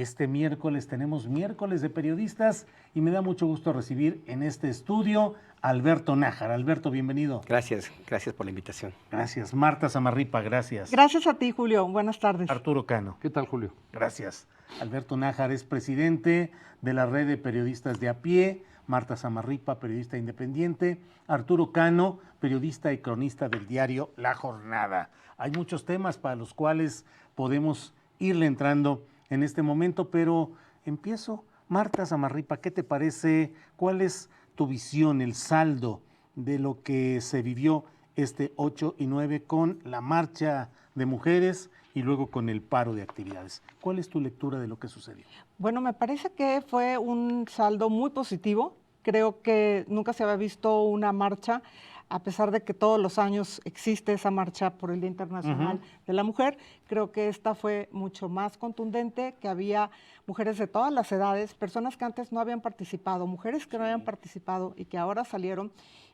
Este miércoles tenemos miércoles de periodistas y me da mucho gusto recibir en este estudio a Alberto Nájar. Alberto, bienvenido. Gracias por la invitación. Gracias. Marta Samarripa, gracias. Gracias a ti, Julio. Buenas tardes. Arturo Cano. ¿Qué tal, Julio? Gracias. Alberto Nájar es presidente de la Red de Periodistas de a Pie. Marta Samarripa, periodista independiente. Arturo Cano, periodista y cronista del diario La Jornada. Hay muchos temas para los cuales podemos irle entrando en este momento, pero empiezo. Marta Samarripa, ¿qué te parece? ¿Cuál es tu visión, el saldo de lo que se vivió este 8 y 9 con la marcha de mujeres y luego con el paro de actividades? ¿Cuál es tu lectura de lo que sucedió? Bueno, me parece que fue un saldo muy positivo. Creo que nunca se había visto una marcha, a pesar de que todos los años existe esa marcha por el Día Internacional de la Mujer. Creo que esta fue mucho más contundente, que había mujeres de todas las edades, personas que antes no habían participado, mujeres que no habían participado y que ahora salieron.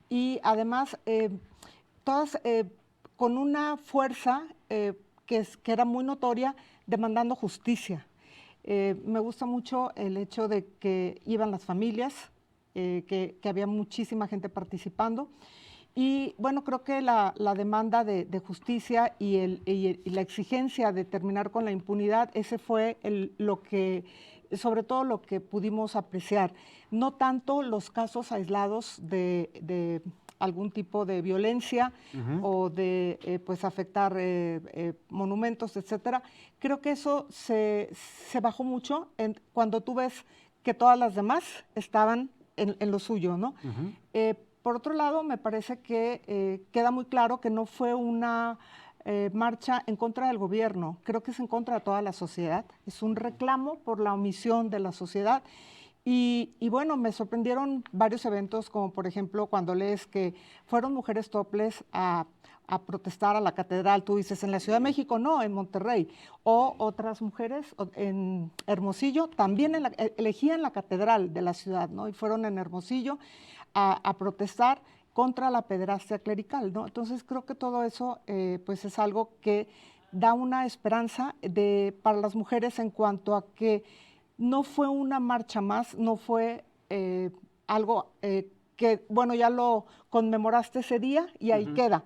Y además, todas con una fuerza que era muy notoria, demandando justicia. Me gusta mucho el hecho de que iban las familias, que había muchísima gente participando. Y bueno, creo que la demanda de justicia y la exigencia de terminar con la impunidad, ese fue sobre todo lo que pudimos apreciar. No tanto los casos aislados de algún tipo de violencia o de pues afectar monumentos, etcétera. Creo que eso se bajó mucho cuando tú ves que todas las demás estaban en lo suyo, ¿no? Por otro lado, me parece que queda muy claro que no fue una marcha en contra del gobierno, creo que es en contra de toda la sociedad, es un reclamo por la omisión de la sociedad. Y bueno, me sorprendieron varios eventos, como por ejemplo cuando lees que fueron mujeres topless a protestar a la catedral. Tú dices, en la Ciudad de México, no, en Monterrey. O otras mujeres en Hermosillo, también elegían la catedral de la ciudad, ¿no? Y fueron en Hermosillo a protestar contra la pederastia clerical, ¿no? Entonces creo que todo eso pues es algo que da una esperanza para las mujeres en cuanto a que no fue una marcha más, no fue algo que, bueno, ya lo conmemoraste ese día y ahí queda.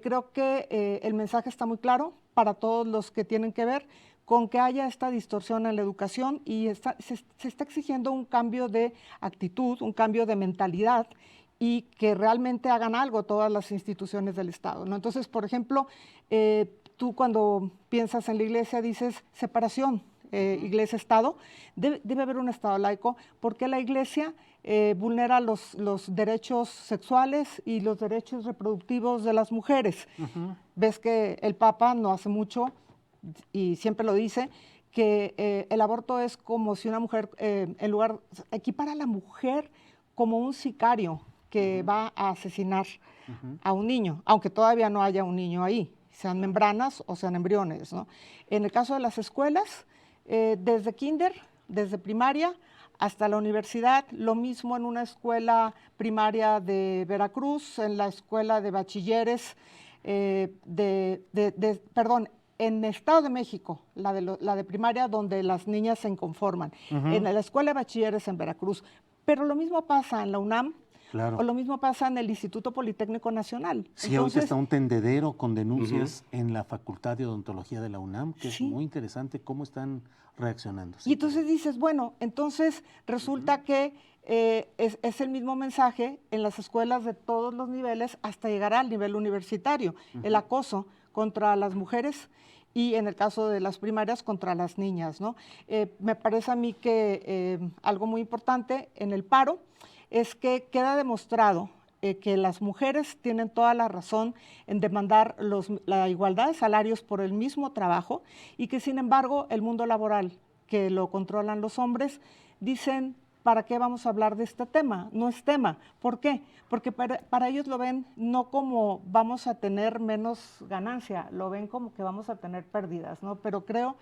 Creo que el mensaje está muy claro para todos los que tienen que ver con que haya esta distorsión en la educación y se está exigiendo un cambio de actitud, un cambio de mentalidad y que realmente hagan algo todas las instituciones del Estado, ¿no? Entonces, por ejemplo, tú cuando piensas en la iglesia dices separación, iglesia-estado, debe haber un Estado laico, porque la iglesia vulnera los derechos sexuales y los derechos reproductivos de las mujeres. Ves que el Papa no hace mucho, y siempre lo dice, que el aborto es como si una mujer, equipara a la mujer como un sicario que va a asesinar a un niño, aunque todavía no haya un niño ahí, sean membranas o sean embriones, ¿no? En el caso de las escuelas, desde kinder, desde primaria hasta la universidad, lo mismo en una escuela primaria de Veracruz, en la escuela de bachilleres, en Estado de México, la de primaria, donde las niñas se inconforman, en la escuela de bachilleres en Veracruz. Pero lo mismo pasa en la UNAM, o lo mismo pasa en el Instituto Politécnico Nacional. Sí, ahorita está un tendedero con denuncias en la Facultad de Odontología de la UNAM, que es muy interesante cómo están reaccionando. Y entonces dices, bueno, entonces resulta que es el mismo mensaje en las escuelas de todos los niveles hasta llegar al nivel universitario, el acoso contra las mujeres y en el caso de las primarias contra las niñas, ¿no? Me parece a mí que algo muy importante en el paro es que queda demostrado que las mujeres tienen toda la razón en demandar la igualdad de salarios por el mismo trabajo y que sin embargo el mundo laboral, que lo controlan los hombres, dicen, ¿para qué vamos a hablar de este tema? No es tema. ¿Por qué? Porque para ellos lo ven no como vamos a tener menos ganancia, lo ven como que vamos a tener pérdidas, ¿no? Pero creo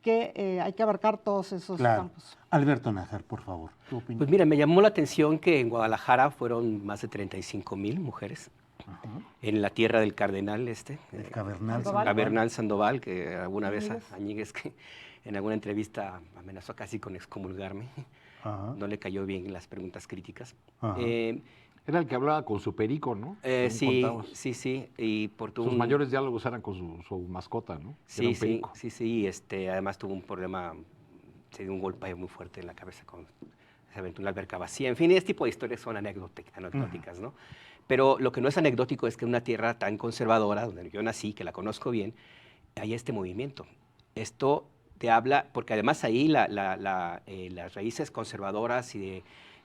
que hay que abarcar todos esos campos. Alberto Nájar, por favor, tu opinión. Pues mira, me llamó la atención que en Guadalajara fueron más de 35,000 mujeres. En la tierra del Cardenal el Cardenal Sandoval, que alguna vez Añíguez, que en alguna entrevista amenazó casi con excomulgarme. Ajá. No le cayó bien las preguntas críticas. Ajá. Era el que hablaba con su perico, ¿no? Según Sí, contabas. sí, y por Sus mayores diálogos eran con su mascota, ¿no? Que era un perico. Sí, además tuvo un problema, se dio un golpe muy fuerte en la cabeza se aventó una alberca vacía. En fin, este tipo de historias son anecdóticas, ¿no? Pero lo que no es anecdótico es que en una tierra tan conservadora, donde yo nací, que la conozco bien, hay este movimiento. Esto te habla, porque además ahí las raíces conservadoras y de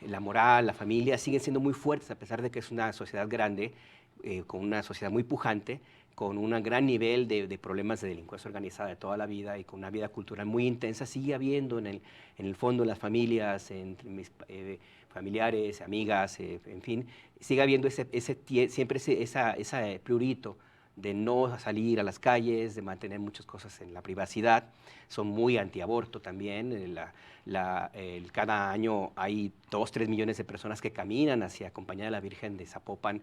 la moral, la familia, siguen siendo muy fuertes, a pesar de que es una sociedad grande, con una sociedad muy pujante, con un gran nivel de problemas de delincuencia organizada de toda la vida y con una vida cultural muy intensa. Sigue habiendo en el fondo, en las familias, entre mis familiares, amigas, en fin, sigue habiendo siempre ese prurito de no salir a las calles, de mantener muchas cosas en la privacidad. Son muy antiaborto también. Cada año hay 2-3 millones de personas que caminan hacia Compañía de la Virgen de Zapopan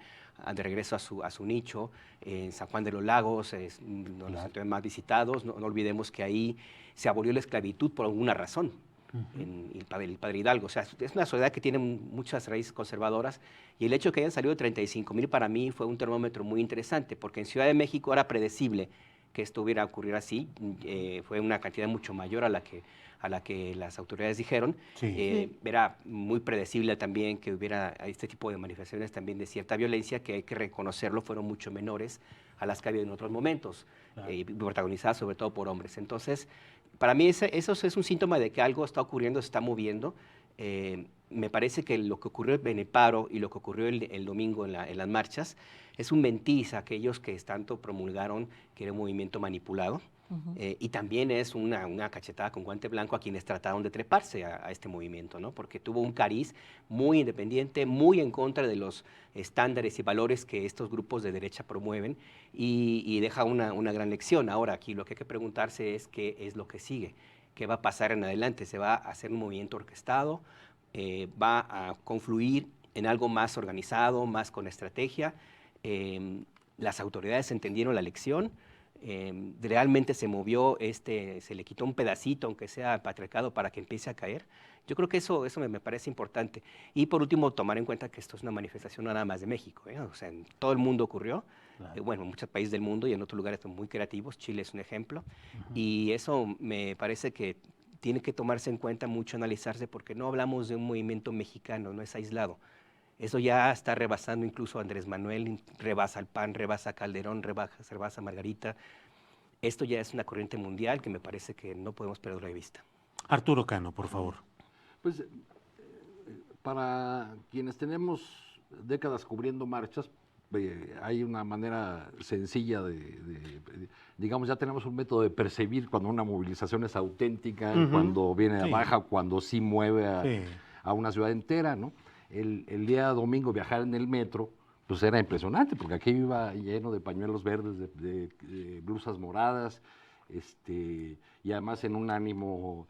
de regreso a su nicho. En San Juan de los Lagos es uno de los santuarios más visitados. No olvidemos que ahí se abolió la esclavitud por alguna razón. En el padre Hidalgo. O sea, es una sociedad que tiene muchas raíces conservadoras y el hecho de que hayan salido 35,000 para mí fue un termómetro muy interesante, porque en Ciudad de México era predecible que esto hubiera ocurrido así. Fue una cantidad mucho mayor a la que las autoridades dijeron. Sí. Era muy predecible también que hubiera este tipo de manifestaciones también de cierta violencia, que hay que reconocerlo, fueron mucho menores a las que había en otros momentos, claro. Protagonizadas sobre todo por hombres. Entonces, para mí eso es un síntoma de que algo está ocurriendo, se está moviendo. Me parece que lo que ocurrió en el paro y lo que ocurrió el domingo en las marchas es un mentiz a aquellos que tanto promulgaron que era un movimiento manipulado. Y también es una cachetada con guante blanco a quienes trataron de treparse a este movimiento, ¿no? Porque tuvo un cariz muy independiente, muy en contra de los estándares y valores que estos grupos de derecha promueven y deja una gran lección. Ahora, aquí lo que hay que preguntarse es qué es lo que sigue, qué va a pasar en adelante. ¿Se va a hacer un movimiento orquestado? ¿Va a confluir en algo más organizado, más con estrategia? ¿Las autoridades entendieron la lección? ¿Realmente se movió, se le quitó un pedacito, aunque sea al patriarcado, para que empiece a caer? Yo creo que eso me parece importante. Y por último, tomar en cuenta que esto es una manifestación no nada más de México, o sea, en todo el mundo ocurrió, claro. Bueno, en muchos países del mundo y en otros lugares muy creativos. Chile es un ejemplo. Y eso me parece que tiene que tomarse en cuenta mucho, analizarse, porque no hablamos de un movimiento mexicano, no es aislado. Eso ya está rebasando incluso a Andrés Manuel, rebasa al PAN, rebasa a Calderón, rebasa a Margarita. Esto ya es una corriente mundial que me parece que no podemos perderlo de vista. Arturo Cano, por favor. Pues para quienes tenemos décadas cubriendo marchas, hay una manera sencilla digamos, ya tenemos un método de percibir cuando una movilización es auténtica, cuando viene de baja, cuando sí mueve a una ciudad entera, ¿no? El día domingo viajar en el metro, pues era impresionante, porque aquí iba lleno de pañuelos verdes, de blusas moradas, y además en un ánimo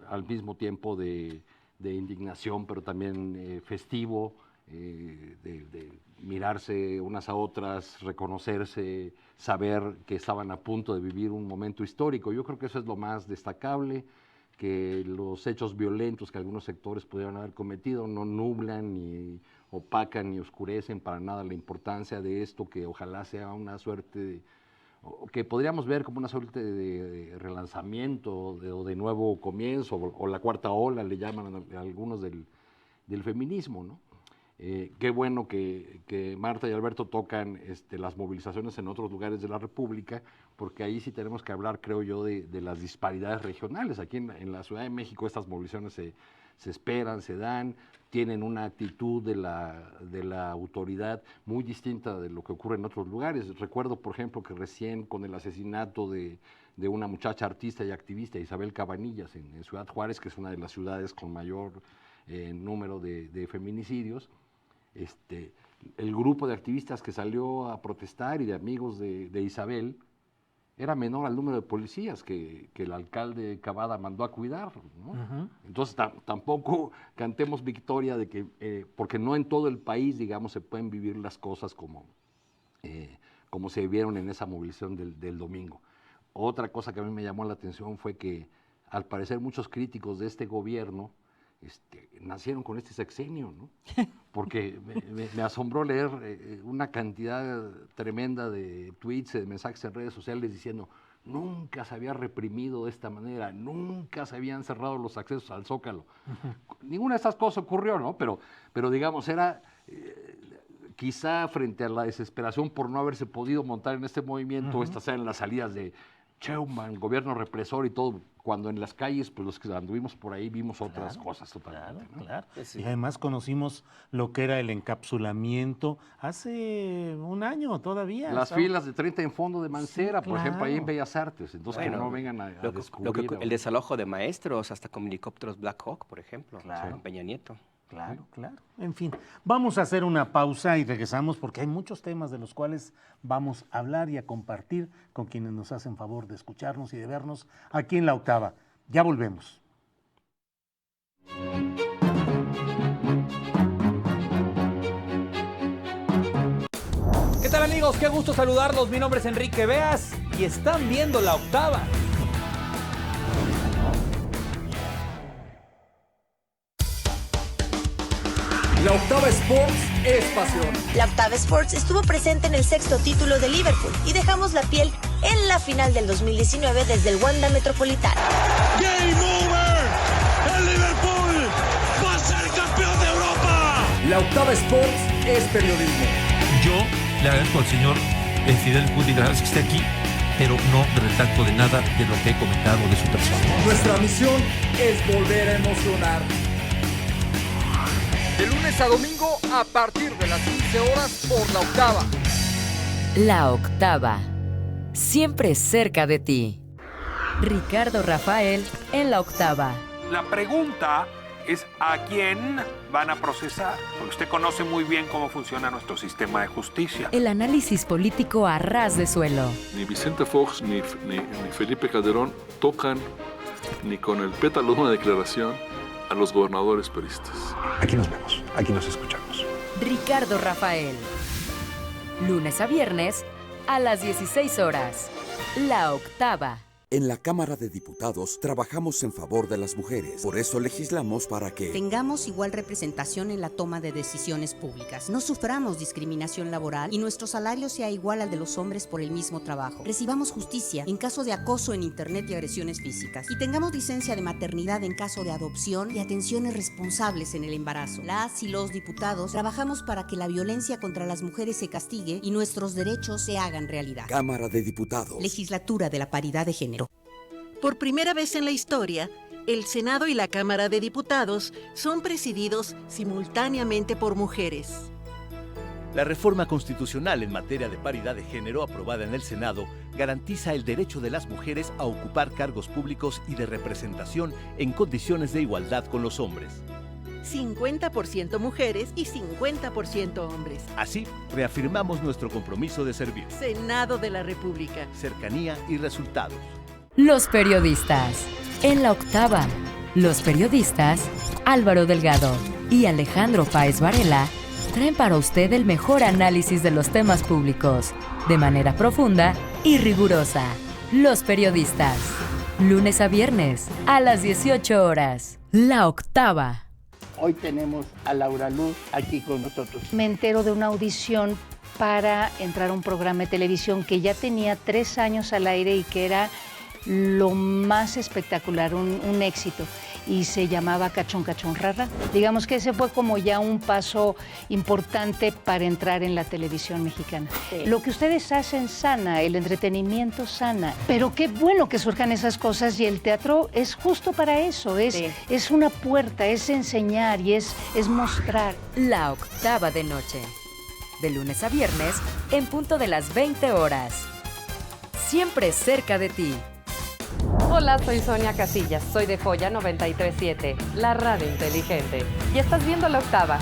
al mismo tiempo de indignación, pero también festivo, de mirarse unas a otras, reconocerse, saber que estaban a punto de vivir un momento histórico. Yo creo que eso es lo más destacable, que los hechos violentos que algunos sectores pudieron haber cometido no nublan, ni opacan, ni oscurecen para nada la importancia de esto, que ojalá sea una suerte que podríamos ver como una suerte de relanzamiento o de nuevo comienzo, o la cuarta ola, le llaman a algunos del feminismo, ¿no? Qué bueno que Marta y Alberto tocan las movilizaciones en otros lugares de la República, porque ahí sí tenemos que hablar, creo yo, de las disparidades regionales. Aquí en la Ciudad de México estas movilizaciones se esperan, se dan, tienen una actitud de la autoridad muy distinta de lo que ocurre en otros lugares. Recuerdo, por ejemplo, que recién con el asesinato de una muchacha artista y activista, Isabel Cabanillas, en Ciudad Juárez, que es una de las ciudades con mayor número de feminicidios, el grupo de activistas que salió a protestar y de amigos de Isabel era menor al número de policías que el alcalde Cavada mandó a cuidar, ¿no? Entonces tampoco cantemos victoria de que, porque no en todo el país, digamos, se pueden vivir las cosas como se vieron en esa movilización del domingo. Otra cosa que a mí me llamó la atención fue que, al parecer, muchos críticos de este gobierno nacieron con este sexenio, ¿no? Porque me asombró leer una cantidad tremenda de tweets, de mensajes en redes sociales diciendo: nunca se había reprimido de esta manera, nunca se habían cerrado los accesos al Zócalo. Ninguna de estas cosas ocurrió, ¿no? Pero digamos, era quizá frente a la desesperación por no haberse podido montar en este movimiento, estas eran las salidas de Sheinbaum, el gobierno represor y todo, cuando en las calles, pues los que anduvimos por ahí vimos otras cosas totalmente. ¿No? Claro. Sí. Y además conocimos lo que era el encapsulamiento hace un año todavía. Las filas de 30 en fondo de Mancera, Sí, por ejemplo, ahí en claro. Bellas Artes. Entonces, Bueno, que no vengan a Lo descubrir. que- el desalojo de maestros, hasta con helicópteros Black Hawk, por ejemplo, Claro. con Peña Nieto. Claro, claro. En fin, vamos a hacer una pausa y regresamos porque hay muchos temas de los cuales vamos a hablar y a compartir con quienes nos hacen favor de escucharnos y de vernos aquí en La Octava. Ya volvemos. ¿Qué tal, amigos? Qué gusto saludarlos. Mi nombre es Enrique Beas y están viendo La Octava. La Octava Sports es pasión. La Octava Sports estuvo presente en el 6º título de Liverpool y dejamos la piel en la final del 2019 desde el Wanda Metropolitano. ¡Game over! ¡El Liverpool va a ser campeón de Europa! La Octava Sports es periodismo. Yo le agradezco al señor Fidel Gutiérrez que esté aquí, pero no me retracto de nada de lo que he comentado de su persona. Nuestra misión es volver a emocionar. De lunes a domingo a partir de las 15 horas por La Octava. La Octava, siempre cerca de ti. Ricardo Rafael en La Octava. La pregunta es ¿a quién van a procesar? Porque usted conoce muy bien cómo funciona nuestro sistema de justicia. El análisis político a ras de suelo. Ni Vicente Fox ni Felipe Calderón tocan ni con el pétalo de una declaración a los gobernadores peristas. Aquí nos vemos, aquí nos escuchamos. Ricardo Rafael. Lunes a viernes a las 16 horas. La Octava. En la Cámara de Diputados trabajamos en favor de las mujeres. Por eso legislamos para que tengamos igual representación en la toma de decisiones públicas, no suframos discriminación laboral y nuestro salario sea igual al de los hombres por el mismo trabajo. Recibamos justicia en caso de acoso en internet y agresiones físicas. Y tengamos licencia de maternidad en caso de adopción y atenciones responsables en el embarazo. Las y los diputados trabajamos para que la violencia contra las mujeres se castigue y nuestros derechos se hagan realidad. Cámara de Diputados. Legislatura de la Paridad de Género. Por primera vez en la historia, el Senado y la Cámara de Diputados son presididos simultáneamente por mujeres. La reforma constitucional en materia de paridad de género aprobada en el Senado garantiza el derecho de las mujeres a ocupar cargos públicos y de representación en condiciones de igualdad con los hombres. 50% mujeres y 50% hombres. Así, reafirmamos nuestro compromiso de servir. Senado de la República. Cercanía y resultados. Los periodistas. En La Octava. Los periodistas Álvaro Delgado y Alejandro Páez Varela traen para usted el mejor análisis de los temas públicos, de manera profunda y rigurosa. Los periodistas. Lunes a viernes a las 18 horas. La Octava. Hoy tenemos a Laura Luz aquí con nosotros. Me entero de una audición para entrar a un programa de televisión que ya tenía 3 años al aire y que era lo más espectacular, un éxito, y se llamaba Cachón Cachón Rara. Digamos que ese fue como ya un paso importante para entrar en la televisión mexicana. Sí. Lo que ustedes hacen sana, el entretenimiento sana, pero qué bueno que surjan esas cosas y el teatro es justo para eso, es una puerta, es enseñar y es mostrar. La Octava de noche, de lunes a viernes, en punto de las 20 horas. Siempre cerca de ti. Hola, soy Sonia Casillas, soy de Joya 93.7, la radio inteligente. Y estás viendo La Octava.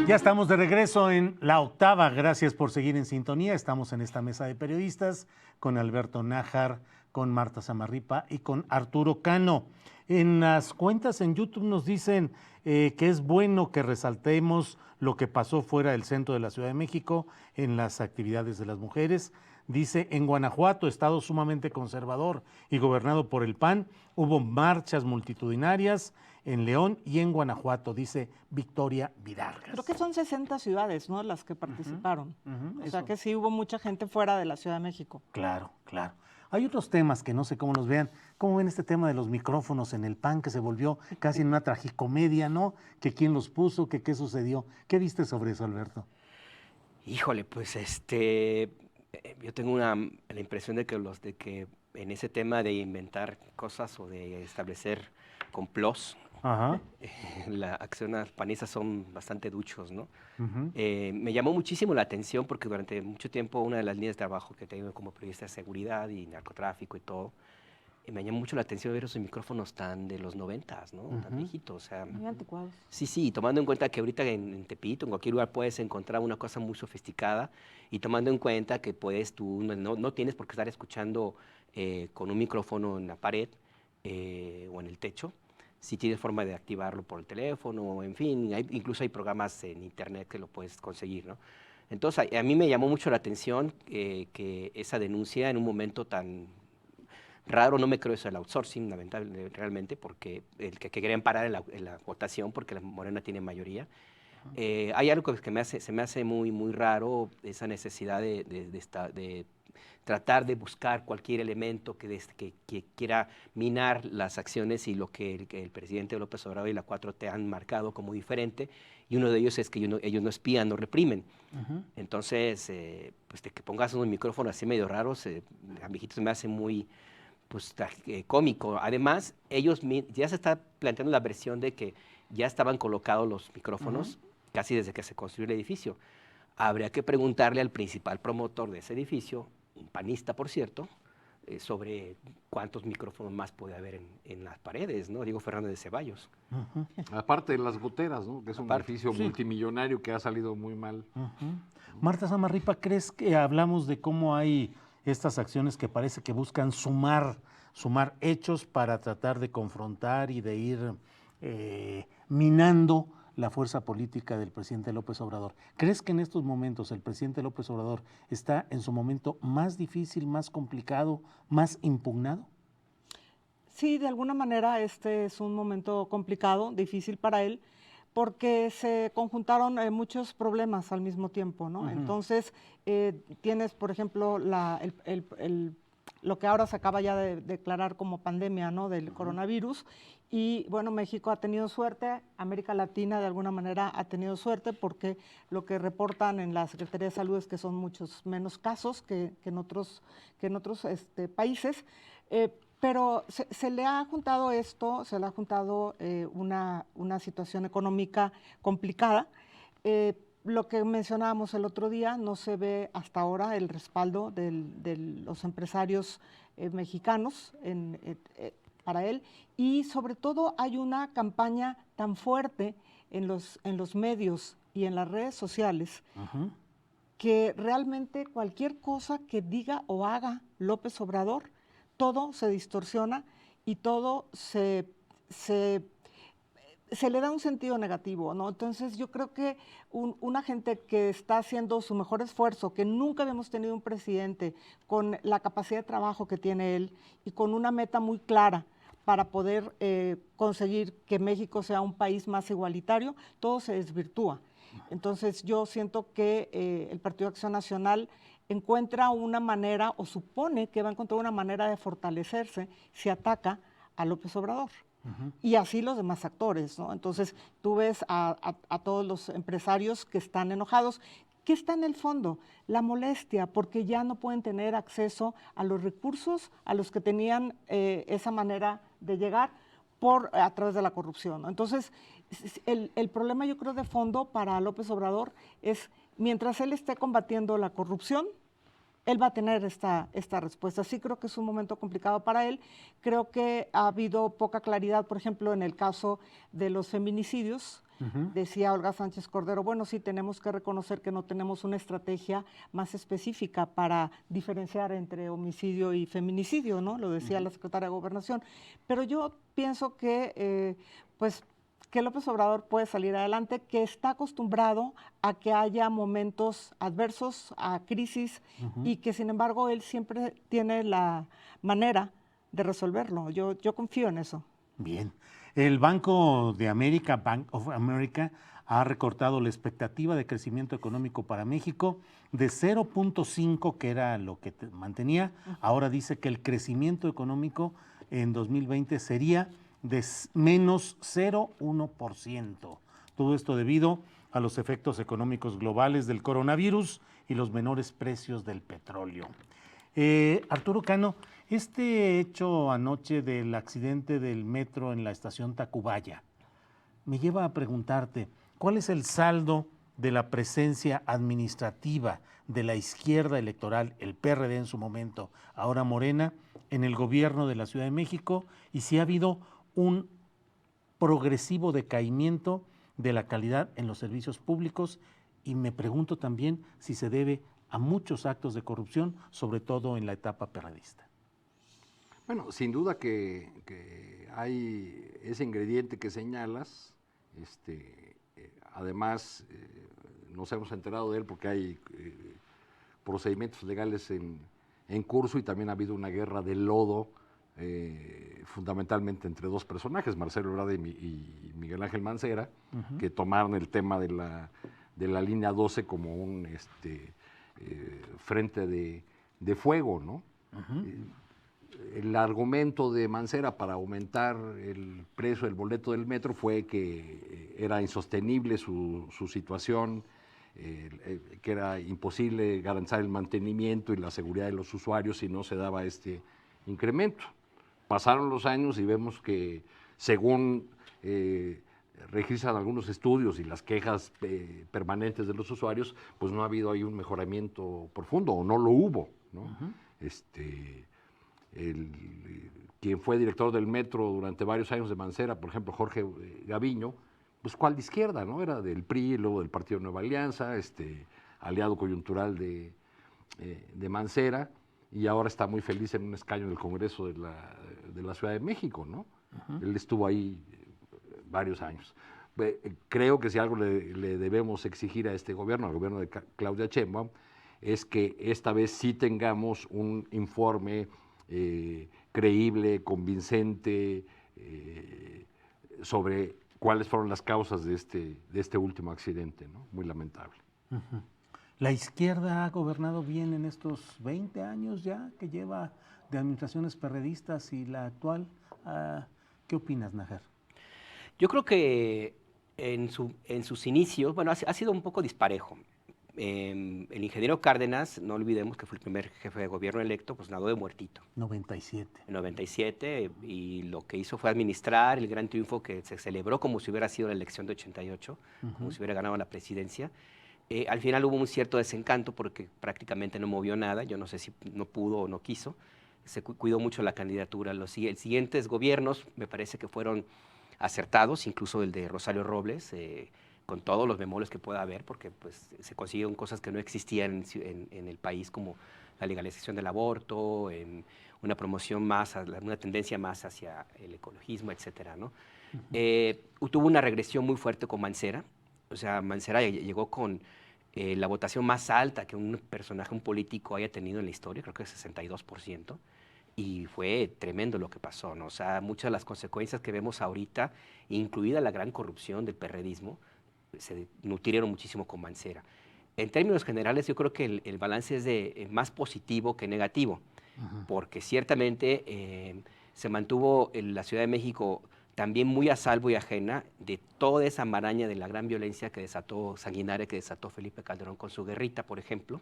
Ya estamos de regreso en La Octava. Gracias por seguir en sintonía. Estamos en esta mesa de periodistas con Alberto Nájar, con Marta Samarripa y con Arturo Cano. En las cuentas en YouTube nos dicen que es bueno que resaltemos lo que pasó fuera del centro de la Ciudad de México en las actividades de las mujeres. Dice, en Guanajuato, estado sumamente conservador y gobernado por el PAN, hubo marchas multitudinarias en León y en Guanajuato, dice Victoria Vidargas. Creo que son 60 ciudades, ¿no?, las que participaron. O sea que sí hubo mucha gente fuera de la Ciudad de México. Claro, claro. Hay otros temas que no sé cómo los vean. ¿Cómo ven este tema de los micrófonos en el PAN, que se volvió casi en una tragicomedia, ¿no? Que quién los puso, que qué sucedió. ¿Qué viste sobre eso, Alberto? Híjole, pues yo tengo la impresión de que en ese tema de inventar cosas o de establecer complots, las acciones panistas son bastante duchos, ¿no? Me llamó muchísimo la atención porque durante mucho tiempo una de las líneas de trabajo que he tenido como periodista de seguridad y narcotráfico y todo, me llamó mucho la atención ver esos micrófonos tan de los 90s, ¿no? Tan viejitos, o sea. Muy anticuados. Sí, tomando en cuenta que ahorita en Tepito, en cualquier lugar puedes encontrar una cosa muy sofisticada y tomando en cuenta que tú no tienes por qué estar escuchando con un micrófono en la pared o en el techo. Si tienes forma de activarlo por el teléfono, en fin, incluso hay programas en internet que lo puedes conseguir, ¿no? Entonces, a mí me llamó mucho la atención que esa denuncia en un momento tan raro, no me creo eso del outsourcing, lamentable, realmente, porque el que querían parar en la votación, porque la Morena tiene mayoría. Hay algo que se me hace muy, muy raro, esa necesidad de tratar de buscar cualquier elemento que quiera minar las acciones y lo que el presidente López Obrador y la 4T han marcado como diferente, y uno de ellos es que ellos no espían, no reprimen. Entonces, pues de que pongas unos micrófonos así medio raros, a mi hijito se me hace muy cómico. Además, ya se está planteando la versión de que ya estaban colocados los micrófonos casi desde que se construyó el edificio. Habría que preguntarle al principal promotor de ese edificio, un panista, por cierto, sobre cuántos micrófonos más puede haber en las paredes, ¿no? Diego Fernández de Ceballos. Aparte de las goteras, ¿no? Que es un edificio multimillonario que ha salido muy mal. Marta Samarripa, ¿crees que hablamos de cómo hay estas acciones que parece que buscan sumar hechos para tratar de confrontar y de ir minando la fuerza política del presidente López Obrador? ¿Crees que en estos momentos el presidente López Obrador está en su momento más difícil, más complicado, más impugnado? Sí, de alguna manera este es un momento complicado, difícil para él, porque se conjuntaron muchos problemas al mismo tiempo, ¿no? Entonces, tienes, por ejemplo, lo que ahora se acaba ya de declarar como pandemia, ¿no?, del coronavirus. Y bueno, México ha tenido suerte, América Latina de alguna manera ha tenido suerte, porque lo que reportan en la Secretaría de Salud es que son muchos menos casos que en otros países. Pero se le ha juntado una situación económica complicada. Lo que mencionábamos el otro día, no se ve hasta ahora el respaldo de los empresarios mexicanos para él, y sobre todo hay una campaña tan fuerte en los medios y en las redes sociales que realmente cualquier cosa que diga o haga López Obrador, todo se distorsiona y todo se le da un sentido negativo, ¿no? Entonces yo creo que una gente que está haciendo su mejor esfuerzo, que nunca habíamos tenido un presidente con la capacidad de trabajo que tiene él y con una meta muy clara para poder conseguir que México sea un país más igualitario, todo se desvirtúa. Entonces yo siento que el Partido de Acción Nacional encuentra una manera, o supone que va a encontrar una manera de fortalecerse si ataca a López Obrador. Y así los demás actores, ¿no? Entonces tú ves a todos los empresarios que están enojados. ¿Qué está en el fondo? La molestia, porque ya no pueden tener acceso a los recursos a los que tenían esa manera de llegar a través de la corrupción, ¿no? Entonces, el problema, yo creo, de fondo para López Obrador es, mientras él esté combatiendo la corrupción, él va a tener esta respuesta. Sí, creo que es un momento complicado para él. Creo que ha habido poca claridad, por ejemplo, en el caso de los feminicidios. Decía Olga Sánchez Cordero, bueno, sí, tenemos que reconocer que no tenemos una estrategia más específica para diferenciar entre homicidio y feminicidio, ¿no? Lo decía la secretaria de Gobernación. Pero yo pienso que, que López Obrador puede salir adelante, que está acostumbrado a que haya momentos adversos, a crisis, y que sin embargo él siempre tiene la manera de resolverlo. Yo confío en eso. Bien. El Banco de América, Bank of America, ha recortado la expectativa de crecimiento económico para México de 0.5, que era lo que mantenía. Ahora dice que el crecimiento económico en 2020 sería de menos 0,1%. Todo esto debido a los efectos económicos globales del coronavirus y los menores precios del petróleo. Arturo Cano, este hecho anoche del accidente del metro en la estación Tacubaya me lleva a preguntarte, ¿cuál es el saldo de la presencia administrativa de la izquierda electoral, el PRD en su momento, ahora Morena, en el gobierno de la Ciudad de México, y si ha habido un progresivo decaimiento de la calidad en los servicios públicos? Y me pregunto también si se debe a muchos actos de corrupción, sobre todo en la etapa perredista. Bueno, sin duda que hay ese ingrediente que señalas. Además, nos hemos enterado de él porque hay procedimientos legales en curso, y también ha habido una guerra de lodo, fundamentalmente entre dos personajes, Marcelo Ebrard y Miguel Ángel Mancera, que tomaron el tema de la línea 12 como un frente de fuego, ¿no? El argumento de Mancera para aumentar el precio del boleto del metro fue que era insostenible su situación, que era imposible garantizar el mantenimiento y la seguridad de los usuarios si no se daba este incremento. Pasaron los años y vemos que, según registran algunos estudios y las quejas permanentes de los usuarios, pues no ha habido ahí un mejoramiento profundo, o no lo hubo, ¿no? Quien fue director del metro durante varios años de Mancera, por ejemplo, Jorge Gaviño, pues cuál de izquierda, ¿no? Era del PRI, luego del Partido Nueva Alianza, aliado coyuntural de Mancera, y ahora está muy feliz en un escaño en el Congreso de la Ciudad de México, ¿no? Él estuvo ahí varios años. Creo que si algo le debemos exigir a este gobierno, al gobierno de Claudia Sheinbaum, es que esta vez sí tengamos un informe creíble, convincente, sobre cuáles fueron las causas de este último accidente, ¿no? Muy lamentable. ¿La izquierda ha gobernado bien en estos 20 años ya que lleva de administraciones perredistas y la actual? ¿Qué opinas, Nájar? Yo creo que en sus inicios, bueno, ha sido un poco disparejo. El ingeniero Cárdenas, no olvidemos que fue el primer jefe de gobierno electo, pues nadó de muertito. 97. En 97, y lo que hizo fue administrar el gran triunfo que se celebró como si hubiera sido la elección de 88, como si hubiera ganado la presidencia. Al final hubo un cierto desencanto porque prácticamente no movió nada, yo no sé si no pudo o no quiso, se cuidó mucho la candidatura. Los siguientes gobiernos me parece que fueron acertados, incluso el de Rosario Robles, con todos los bemoles que pueda haber, porque pues, se consiguieron cosas que no existían en el país, como la legalización del aborto, una promoción más, una tendencia más hacia el ecologismo, etcétera, ¿no? Tuvo una regresión muy fuerte con Mancera. O sea, Mancera llegó con la votación más alta que un personaje, un político haya tenido en la historia, creo que es 62%, y fue tremendo lo que pasó, ¿no? O sea, muchas de las consecuencias que vemos ahorita, incluida la gran corrupción del perredismo, se nutrieron muchísimo con Mancera. En términos generales, yo creo que el balance es más positivo que negativo, porque ciertamente se mantuvo en la Ciudad de México también muy a salvo y ajena de toda esa maraña de la gran violencia sanguinaria que desató Felipe Calderón con su guerrita, por ejemplo.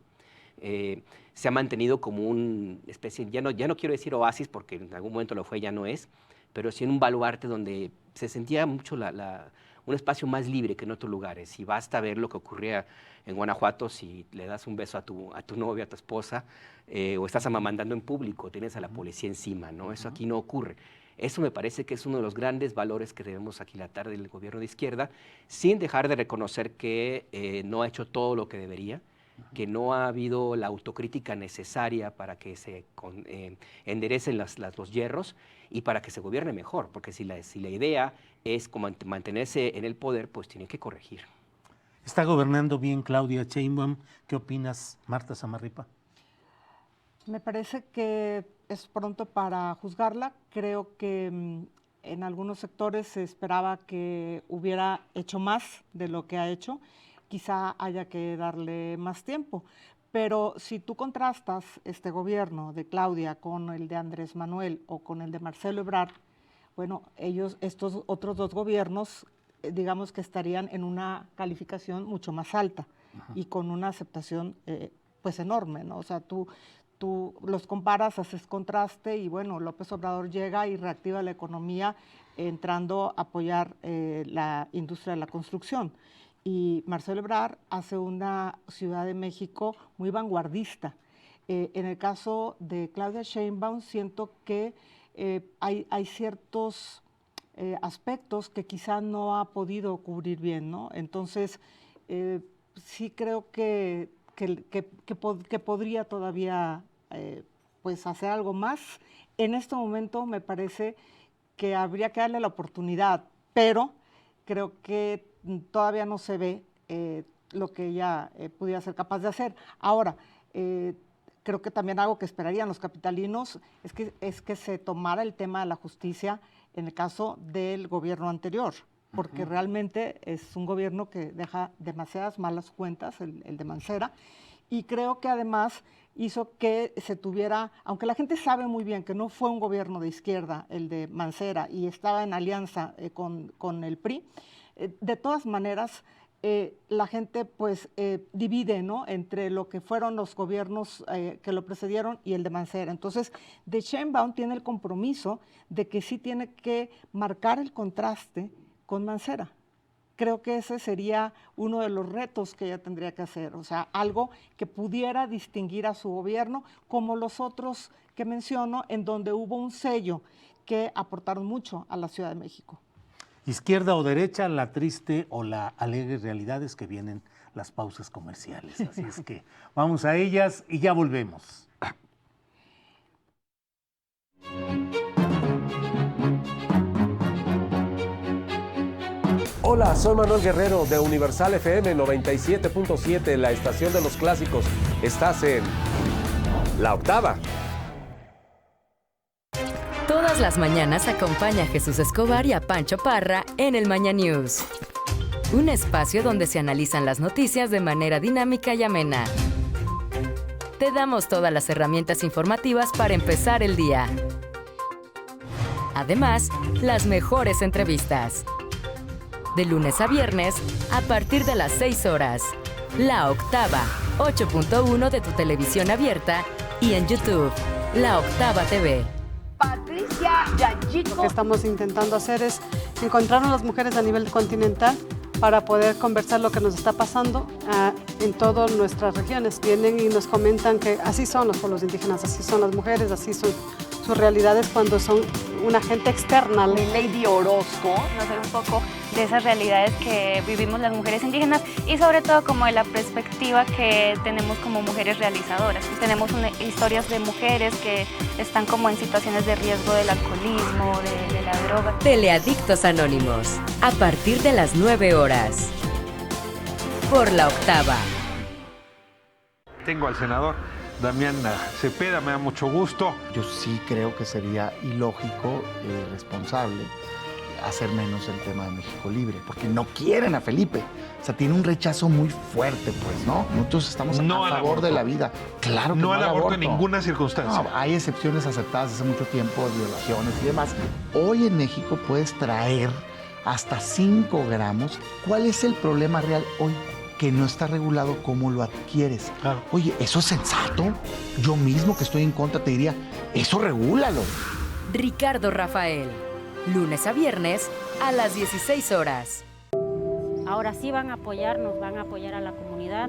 Se ha mantenido como una especie, ya no quiero decir oasis, porque en algún momento lo fue, ya no es, pero sí en un baluarte donde se sentía mucho un espacio más libre que en otros lugares. Y basta ver lo que ocurría en Guanajuato si le das un beso a tu novia, a tu esposa, o estás amamantando en público, tienes a la policía encima, ¿no? Eso aquí no ocurre. Eso me parece que es uno de los grandes valores que debemos aquilatar del gobierno de izquierda, sin dejar de reconocer que no ha hecho todo lo que debería, que no ha habido la autocrítica necesaria para que se enderecen los hierros y para que se gobierne mejor, porque si la idea es como mantenerse en el poder, pues tiene que corregir. ¿Está gobernando bien Claudia Sheinbaum? ¿Qué opinas, Marta Samarripa? Me parece que es pronto para juzgarla. Creo que en algunos sectores se esperaba que hubiera hecho más de lo que ha hecho. Quizá haya que darle más tiempo. Pero si tú contrastas este gobierno de Claudia con el de Andrés Manuel o con el de Marcelo Ebrard, bueno, estos otros dos gobiernos, digamos que estarían en una calificación mucho más alta y con una aceptación pues enorme, ¿no? O sea, tú los comparas, haces contraste y bueno, López Obrador llega y reactiva la economía entrando a apoyar la industria de la construcción. Y Marcelo Ebrard hace una Ciudad de México muy vanguardista. En el caso de Claudia Sheinbaum siento que hay ciertos aspectos que quizá no ha podido cubrir bien, ¿no? Entonces, sí creo que podría todavía pues hacer algo más. En este momento me parece que habría que darle la oportunidad, pero creo que todavía no se ve lo que ella pudiera ser capaz de hacer. Ahora, creo que también algo que esperarían los capitalinos es que se tomara el tema de la justicia en el caso del gobierno anterior, porque realmente es un gobierno que deja demasiadas malas cuentas, el de Mancera, y creo que además hizo que se tuviera, aunque la gente sabe muy bien que no fue un gobierno de izquierda el de Mancera y estaba en alianza con el PRI, de todas maneras la gente pues divide, ¿no?, entre lo que fueron los gobiernos que lo precedieron y el de Mancera. Entonces, de Sheinbaum tiene el compromiso de que sí tiene que marcar el contraste con Mancera. Creo que ese sería uno de los retos que ella tendría que hacer, o sea, algo que pudiera distinguir a su gobierno como los otros que menciono, en donde hubo un sello que aportaron mucho a la Ciudad de México. Izquierda o derecha, la triste o la alegre realidad es que vienen las pausas comerciales. Así es que vamos a ellas y ya volvemos. Hola, soy Manuel Guerrero de Universal FM 97.7, la estación de los clásicos. Estás en La Octava. Todas las mañanas acompaña a Jesús Escobar y a Pancho Parra en el Maña News. Un espacio donde se analizan las noticias de manera dinámica y amena. Te damos todas las herramientas informativas para empezar el día. Además, las mejores entrevistas. De lunes a viernes, a partir de las 6 horas. La Octava, 8.1 de tu televisión abierta y en YouTube, La Octava TV. Patricia Yanjico. Lo que estamos intentando hacer es encontrarnos las mujeres a nivel continental para poder conversar lo que nos está pasando en todas nuestras regiones. Vienen y nos comentan que así son los pueblos indígenas, así son las mujeres, así son sus realidades cuando son una gente externa. Lady Orozco, conocer un poco de esas realidades que vivimos las mujeres indígenas y sobre todo como de la perspectiva que tenemos como mujeres realizadoras. Tenemos historias de mujeres que están como en situaciones de riesgo del alcoholismo, de la droga. Teleadictos Anónimos, a partir de las 9 horas. Por La Octava. Tengo al senador Damián Cepeda, me da mucho gusto. Yo sí creo que sería ilógico y irresponsable hacer menos el tema de México Libre, porque no quieren a Felipe. O sea, tiene un rechazo muy fuerte, pues, ¿no? Nosotros estamos a favor de la vida. Claro que no. No al aborto en ninguna circunstancia. No, hay excepciones aceptadas hace mucho tiempo, violaciones y demás. Hoy en México puedes traer hasta 5 gramos. ¿Cuál es el problema real hoy? Que no está regulado cómo lo adquieres. Claro. Oye, ¿eso es sensato? Yo mismo que estoy en contra te diría, eso regúlalo. Ricardo Rafael, lunes a viernes a las 16 horas. Ahora sí van a apoyarnos, van a apoyar a la comunidad,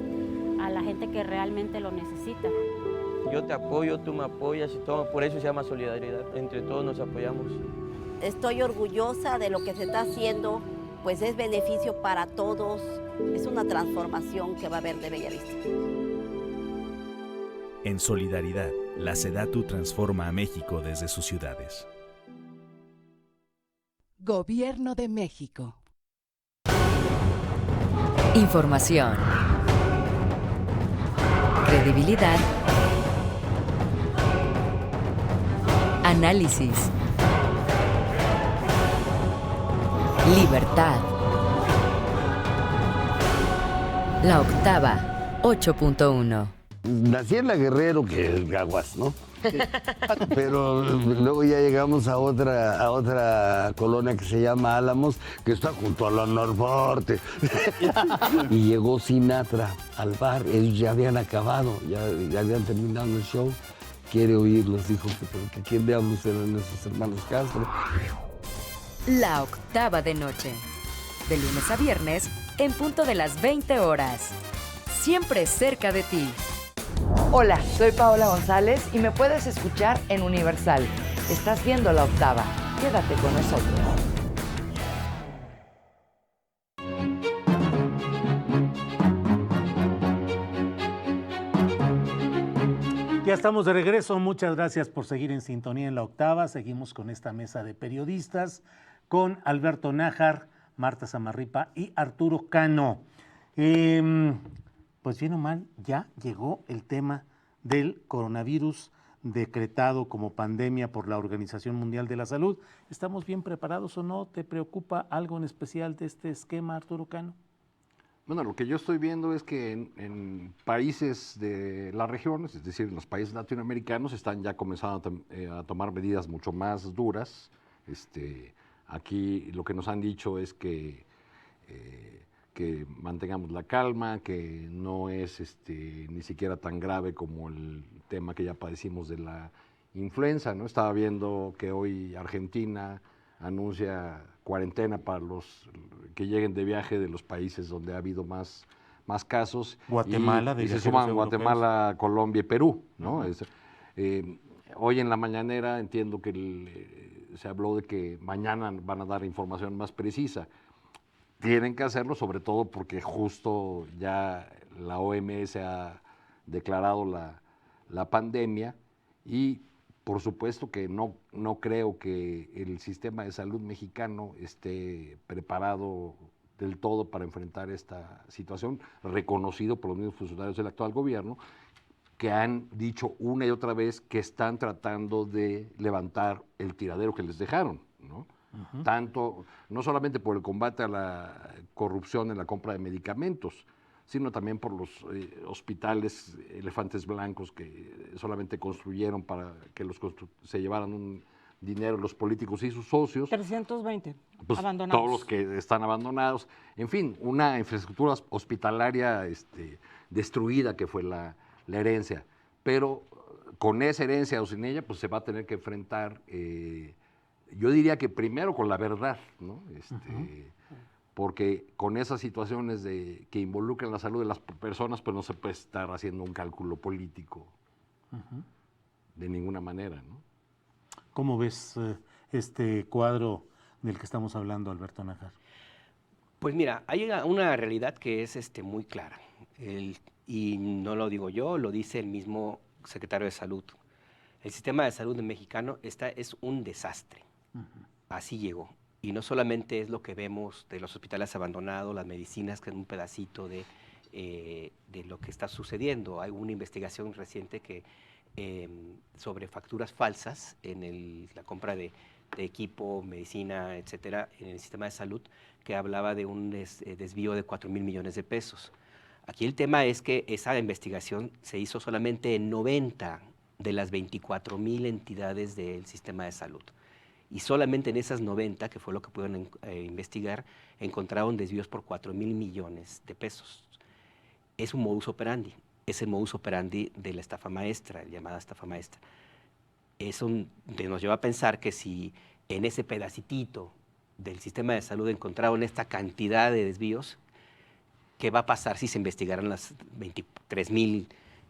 a la gente que realmente lo necesita. Yo te apoyo, tú me apoyas y todo, por eso se llama solidaridad, entre todos nos apoyamos. Estoy orgullosa de lo que se está haciendo, pues es beneficio para todos. Es una transformación que va a haber de Bellavista. En solidaridad, la SEDATU transforma a México desde sus ciudades. Gobierno de México. Información. Credibilidad. Análisis. Libertad. La Octava, 8.1. Nací en La Guerrero, que es Gaguas, ¿no? Pero luego ya llegamos a otra colonia que se llama Álamos, que está junto a la Norte. Y llegó Sinatra al bar, ellos ya habían acabado, ya habían terminado el show. Quiere oírlos, dijo, que quién diablos eran esos hermanos Castro. La Octava de noche. De lunes a viernes, en punto de las 20 horas. Siempre cerca de ti. Hola, soy Paola González y me puedes escuchar en Universal. Estás viendo La Octava. Quédate con nosotros. Ya estamos de regreso. Muchas gracias por seguir en sintonía en La Octava. Seguimos con esta mesa de periodistas con Alberto Nájar, Marta Samarripa y Arturo Cano. Pues bien o mal, ya llegó el tema del coronavirus decretado como pandemia por la Organización Mundial de la Salud. ¿Estamos bien preparados o no? ¿Te preocupa algo en especial de este esquema, Arturo Cano? Bueno, lo que yo estoy viendo es que en países de las regiones, es decir, en los países latinoamericanos, están ya comenzando a tomar medidas mucho más duras. Aquí lo que nos han dicho es que mantengamos la calma, que no es ni siquiera tan grave como el tema que ya padecimos de la influenza, ¿no? Estaba viendo que hoy Argentina anuncia cuarentena para los que lleguen de viaje de los países donde ha habido más casos. Guatemala, y se suman Guatemala, Colombia y Perú, ¿no? Hoy en la mañanera entiendo que se habló de que mañana van a dar información más precisa. Tienen que hacerlo, sobre todo porque justo ya la OMS ha declarado la pandemia y por supuesto que no creo que el sistema de salud mexicano esté preparado del todo para enfrentar esta situación, reconocido por los mismos funcionarios del actual gobierno, que han dicho una y otra vez que están tratando de levantar el tiradero que les dejaron, ¿no? Tanto, no solamente por el combate a la corrupción en la compra de medicamentos, sino también por los hospitales elefantes blancos que solamente construyeron para que se llevaran un dinero los políticos y sus socios. 320 pues, abandonados. Todos los que están abandonados. En fin, una infraestructura hospitalaria destruida que fue la herencia. Pero con esa herencia o sin ella, pues se va a tener que enfrentar... yo diría que primero con la verdad, ¿no? Porque con esas situaciones que involucran la salud de las personas, pues no se puede estar haciendo un cálculo político de ninguna manera, ¿no? ¿Cómo ves este cuadro del que estamos hablando, Alberto Nájar? Pues mira, hay una realidad que es muy clara, y no lo digo yo, lo dice el mismo secretario de Salud. El sistema de salud mexicano es un desastre. Así llegó. Y no solamente es lo que vemos de los hospitales abandonados, las medicinas, que es un pedacito de lo que está sucediendo. Hay una investigación reciente sobre facturas falsas en la compra de equipo, medicina, etcétera, en el sistema de salud, que hablaba de un desvío de 4,000 millones de pesos. Aquí el tema es que esa investigación se hizo solamente en 90 de las 24,000 entidades del sistema de salud. Y solamente en esas 90, que fue lo que pudieron investigar, encontraron desvíos por 4,000 millones de pesos. Es un modus operandi, es el modus operandi de la estafa maestra, llamada estafa maestra. Eso nos lleva a pensar que si en ese pedacitito del sistema de salud encontraron esta cantidad de desvíos, ¿qué va a pasar si se investigaran las 23,000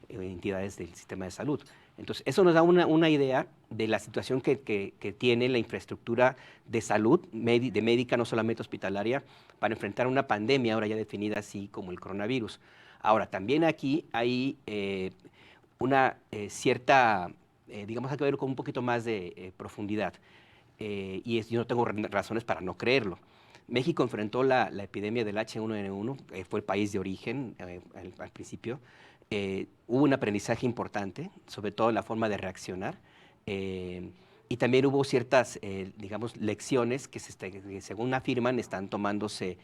entidades del sistema de salud? Entonces, eso nos da una idea de la situación que tiene la infraestructura de salud, de médica, no solamente hospitalaria, para enfrentar una pandemia ahora ya definida así como el coronavirus. Ahora, también aquí hay una cierta, digamos, hay que verlo con un poquito más de profundidad. Yo no tengo razones para no creerlo. México enfrentó la epidemia del H1N1, fue el país de origen al principio. Hubo un aprendizaje importante, sobre todo en la forma de reaccionar, y también hubo ciertas, digamos, lecciones que según afirman están tomándose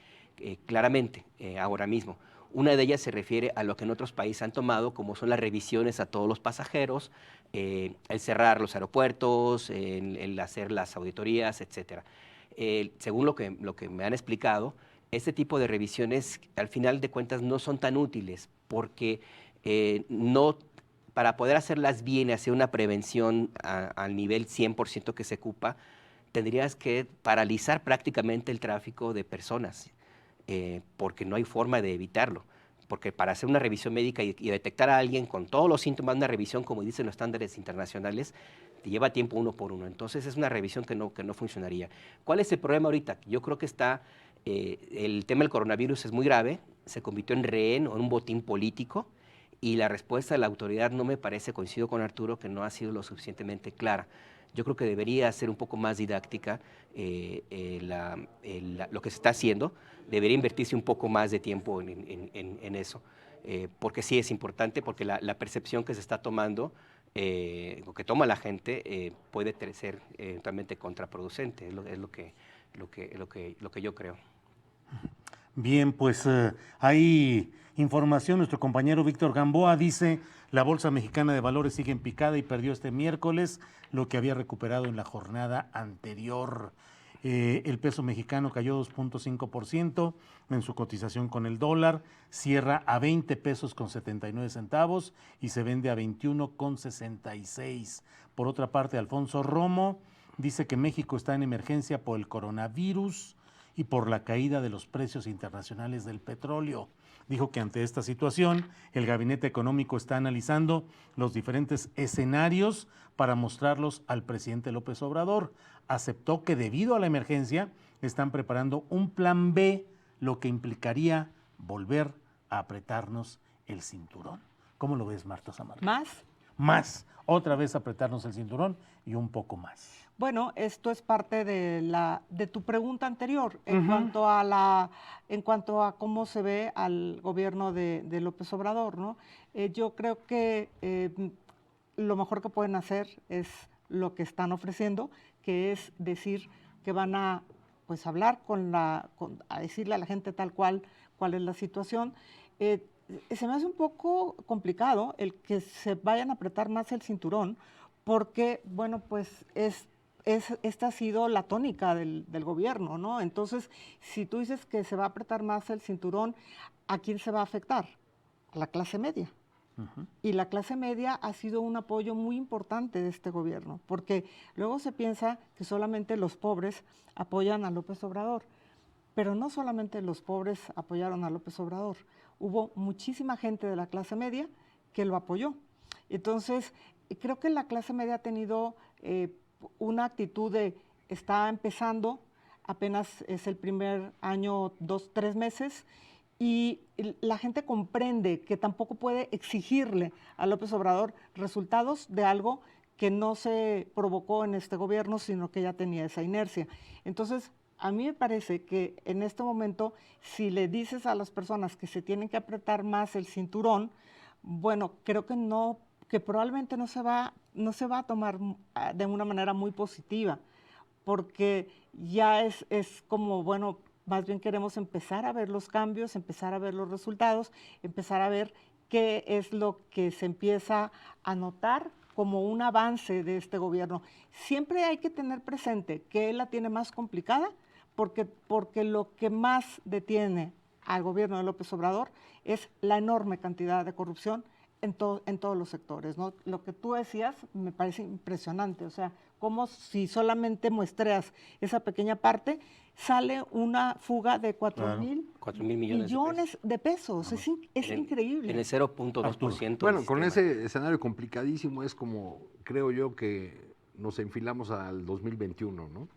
claramente ahora mismo. Una de ellas se refiere a lo que en otros países han tomado, como son las revisiones a todos los pasajeros, el cerrar los aeropuertos, el hacer las auditorías, etcétera. Según lo que me han explicado, este tipo de revisiones al final de cuentas no son tan útiles porque para poder hacerlas bien y hacer una prevención al nivel 100% que se ocupa, tendrías que paralizar prácticamente el tráfico de personas, porque no hay forma de evitarlo. Porque para hacer una revisión médica y detectar a alguien con todos los síntomas, una revisión, como dicen los estándares internacionales, te lleva tiempo uno por uno. Entonces es una revisión que no funcionaría. ¿Cuál es el problema ahorita? Yo creo que el tema del coronavirus es muy grave, se convirtió en rehén o en un botín político, y la respuesta de la autoridad no me parece, coincido con Arturo, que no ha sido lo suficientemente clara. Yo creo que debería ser un poco más didáctica lo que se está haciendo, debería invertirse un poco más de tiempo en eso, porque sí es importante, porque la percepción que se está tomando, o que toma la gente, puede ser totalmente contraproducente, es lo que yo creo. Bien, pues hay información. Nuestro compañero Víctor Gamboa dice: la Bolsa Mexicana de Valores sigue en picada y perdió este miércoles lo que había recuperado en la jornada anterior. El peso mexicano cayó 2.5% en su cotización con el dólar, cierra a 20 pesos con 79 centavos y se vende a 21 con 66. Por otra parte, Alfonso Romo dice que México está en emergencia por el coronavirus y por la caída de los precios internacionales del petróleo. Dijo que ante esta situación, el Gabinete Económico está analizando los diferentes escenarios para mostrarlos al presidente López Obrador. Aceptó que debido a la emergencia están preparando un plan B, lo que implicaría volver a apretarnos el cinturón. ¿Cómo lo ves, Marta Zamarripa? ¿Más? Más. Otra vez apretarnos el cinturón y un poco más. Bueno, esto es parte de tu pregunta anterior en cuanto a cómo se ve al gobierno de López Obrador, ¿no? Yo creo que lo mejor que pueden hacer es lo que están ofreciendo, que es decir que van a hablar a decirle a la gente tal cuál es la situación. Se me hace un poco complicado el que se vayan a apretar más el cinturón, porque, bueno, pues esta ha sido la tónica del gobierno, ¿no? Entonces, si tú dices que se va a apretar más el cinturón, ¿a quién se va a afectar? A la clase media. Y la clase media ha sido un apoyo muy importante de este gobierno, porque luego se piensa que solamente los pobres apoyan a López Obrador, pero no solamente los pobres apoyaron a López Obrador, hubo muchísima gente de la clase media que lo apoyó. Entonces, creo que la clase media ha tenido una actitud está empezando, apenas es el primer año, 2, 3 meses, y la gente comprende que tampoco puede exigirle a López Obrador resultados de algo que no se provocó en este gobierno, sino que ya tenía esa inercia. Entonces, a mí me parece que en este momento, si le dices a las personas que se tienen que apretar más el cinturón, bueno, creo que probablemente no se va a tomar de una manera muy positiva, porque ya es como, bueno, más bien queremos empezar a ver los cambios, empezar a ver los resultados, empezar a ver qué es lo que se empieza a notar como un avance de este gobierno. Siempre hay que tener presente que él la tiene más complicada, porque lo que más detiene al gobierno de López Obrador es la enorme cantidad de corrupción en todos los sectores, ¿no? Lo que tú decías me parece impresionante, o sea, como si solamente muestreas esa pequeña parte, sale una fuga de 4,000 millones de pesos. Es increíble. En el 0.2%. Bueno, con ese escenario complicadísimo es como, creo yo, que nos enfilamos al 2021, ¿no?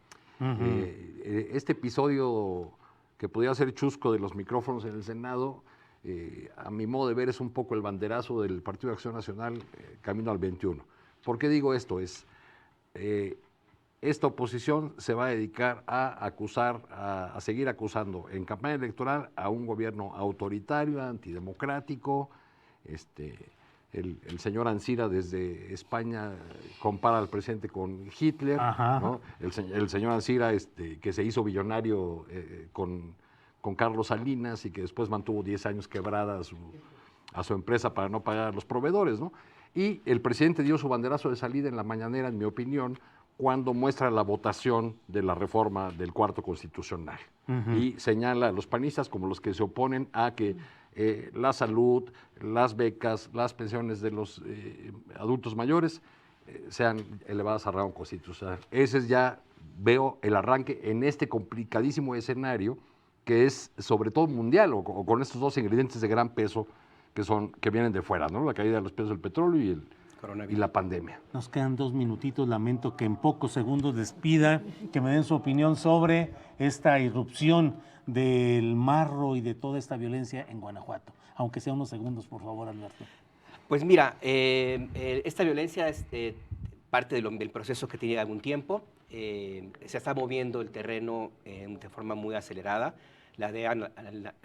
Este episodio que podía ser chusco de los micrófonos en el Senado, a mi modo de ver es un poco el banderazo del Partido de Acción Nacional camino al 21. ¿Por qué digo esto? Esta oposición se va a dedicar a acusar, a seguir acusando en campaña electoral a un gobierno autoritario, antidemocrático. El señor Ancira desde España compara al presidente con Hitler, ¿no? El señor Ancira que se hizo billonario con Carlos Salinas y que después mantuvo 10 años quebrada a su empresa para no pagar a los proveedores, ¿no? Y el presidente dio su banderazo de salida en la mañanera, en mi opinión, cuando muestra la votación de la reforma del Cuarto Constitucional. Y señala a los panistas como los que se oponen a que la salud, las becas, las pensiones de los adultos mayores sean elevadas a rango constitucional. Ese es ya, veo el arranque en este complicadísimo escenario que es sobre todo mundial, o con estos dos ingredientes de gran peso que vienen de fuera, ¿no? La caída de los precios del petróleo y la pandemia. Nos quedan 2 minutitos, lamento que en pocos segundos despida, que me den su opinión sobre esta irrupción del marro y de toda esta violencia en Guanajuato, aunque sea unos segundos, por favor, Alberto. Pues mira, esta violencia es parte del proceso que tiene algún tiempo, se está moviendo el terreno de forma muy acelerada. La DEA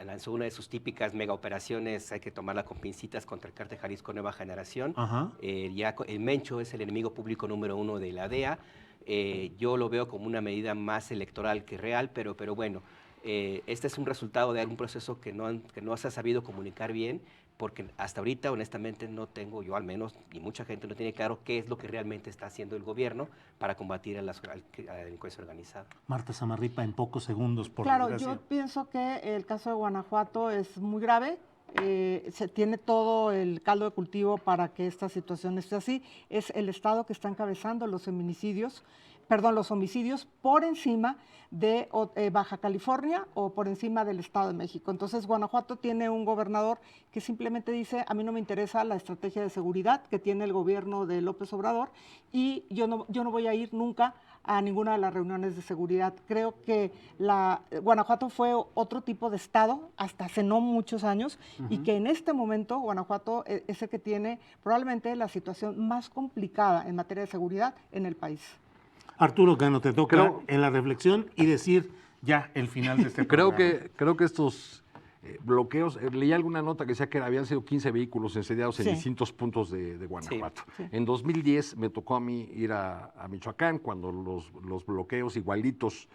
lanzó una de sus típicas mega operaciones, hay que tomarla con pincitas, contra el Cártel Jalisco Nueva Generación. Ya el Mencho es el enemigo público número 1 de la DEA. Yo lo veo como una medida más electoral que real, pero bueno, este es un resultado de algún proceso que no se ha sabido comunicar bien, porque hasta ahorita, honestamente, no tengo, yo al menos, y mucha gente no tiene claro qué es lo que realmente está haciendo el gobierno para combatir a la delincuencia organizada. Marta Samarripa, en pocos segundos, por Claro, desgracia. yo pienso que el caso de Guanajuato es muy grave. Se tiene todo el caldo de cultivo para que esta situación esté así. Es el Estado que está encabezando los homicidios por encima de Baja California o por encima del Estado de México. Entonces, Guanajuato tiene un gobernador que simplemente dice, a mí no me interesa la estrategia de seguridad que tiene el gobierno de López Obrador y yo no voy a ir nunca a ninguna de las reuniones de seguridad. Creo que Guanajuato fue otro tipo de estado hasta hace no muchos años y que en este momento Guanajuato es el que tiene probablemente la situación más complicada en materia de seguridad en el país. Arturo Cano, te toca en la reflexión y decir ya el final de este programa. Creo que estos bloqueos, leí alguna nota que decía que habían sido 15 vehículos incendiados en distintos puntos de Guanajuato. Sí. En 2010 me tocó a mí ir a Michoacán cuando los bloqueos igualitos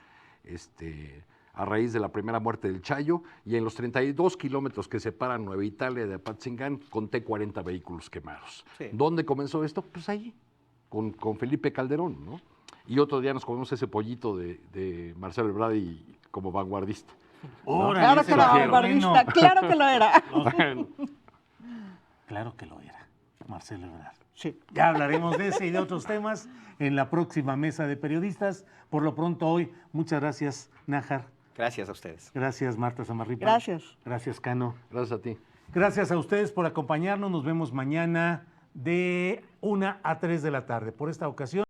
a raíz de la primera muerte del Chayo, y en los 32 kilómetros que separan Nueva Italia de Apatzingán conté 40 vehículos quemados. Sí. ¿Dónde comenzó esto? Pues ahí, con Felipe Calderón, ¿no? Y otro día nos comemos ese pollito de Marcelo Ebrard como vanguardista. ¿No? Claro que era vanguardista, claro que lo era. Bueno. Claro que lo era, Marcelo Ebrard. Sí. Ya hablaremos de ese y de otros temas en la próxima mesa de periodistas. Por lo pronto hoy, muchas gracias, Nájar. Gracias a ustedes. Gracias, Marta Samarripa. Gracias. Gracias, Cano. Gracias a ti. Gracias a ustedes por acompañarnos. Nos vemos mañana de 1 a 3 de la tarde. Por esta ocasión.